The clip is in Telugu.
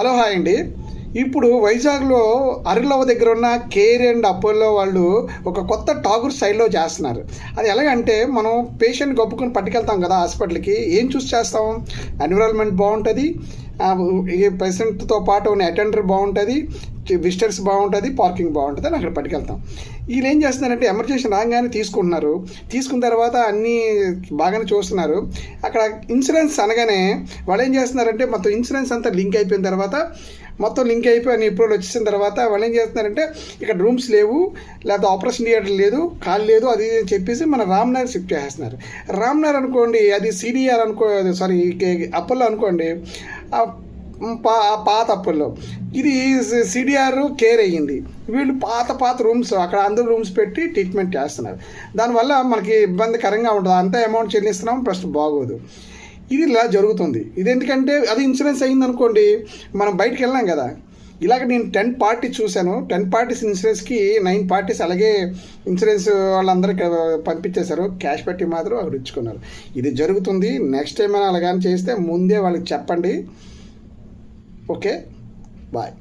హలో హాయ్ అండి. ఇప్పుడు వైజాగ్లో అరిలవ దగ్గర ఉన్న కేర్ అండ్ అపోలో వాళ్ళు ఒక కొత్త టాగూర్ స్టైల్లో చేస్తున్నారు. అది ఎలాగంటే మనం పేషెంట్ గొప్పుకొని పట్టుకెళ్తాం కదా హాస్పిటల్కి. ఏం చూసి చేస్తాం? ఎన్విరాన్మెంట్ బాగుంటుంది, ఈ పేషెంట్తో పాటు ఉన్న అటెండర్ బాగుంటుంది, విజిటర్స్ బాగుంటుంది, పార్కింగ్ బాగుంటుంది అని అక్కడ పట్టుకెళ్తాం. వీళ్ళు ఏం చేస్తున్నారంటే ఎమర్జెన్సీ రాగానే తీసుకుంటున్నారు. తీసుకున్న తర్వాత అన్నీ బాగానే చూస్తున్నారు. అక్కడ ఇన్సూరెన్స్ అనగానే వాళ్ళు ఏం చేస్తున్నారంటే మొత్తం ఇన్సూరెన్స్ అంతా లింక్ అయిపోయిన తర్వాత మొత్తం లింక్ అయిపోయి అన్ని అప్రూవల్ వచ్చేసిన తర్వాత వాళ్ళు ఏం చేస్తున్నారంటే ఇక్కడ రూమ్స్ లేవు, లేకపోతే ఆపరేషన్ థియేటర్ లేదు, కాల్ లేదు, అది చెప్పేసి మన రామ్నగర్ షిఫ్ట్ చేస్తున్నారు. రామ్నగర్ అనుకోండి, అది సిడిఆర్ అనుకో, సారీ అప్పల్లో అనుకోండి, పాత అప్పుల్లో ఇది సిడిఆర్ కేర్ అయ్యింది. వీళ్ళు పాత రూమ్స్ అక్కడ అందరూ రూమ్స్ పెట్టి ట్రీట్మెంట్ చేస్తున్నారు. దానివల్ల మనకి ఇబ్బందికరంగా ఉంటుంది. అంత అమౌంట్ చెల్లిస్తున్నాం, ఫస్ట్ బాగోదు. ఇది ఇలా జరుగుతుంది. ఇది ఎందుకంటే అది ఇన్సూరెన్స్ అయ్యింది అనుకోండి, మనం బయటకు వెళ్ళాం కదా. ఇలాగ నేను 10 పార్టీస్ చూశాను. 10 పార్టీస్ ఇన్సూరెన్స్కి 9 పార్టీస్ అలాగే ఇన్సూరెన్స్ వాళ్ళందరికీ పంపించేశారు. క్యాష్ పెట్టి మాత్రం అక్కడ ఇచ్చుకున్నారు. ఇది జరుగుతుంది. నెక్స్ట్ టైం అయినా అలాగని చేస్తే ముందే వాళ్ళకి చెప్పండి. Okay, bye.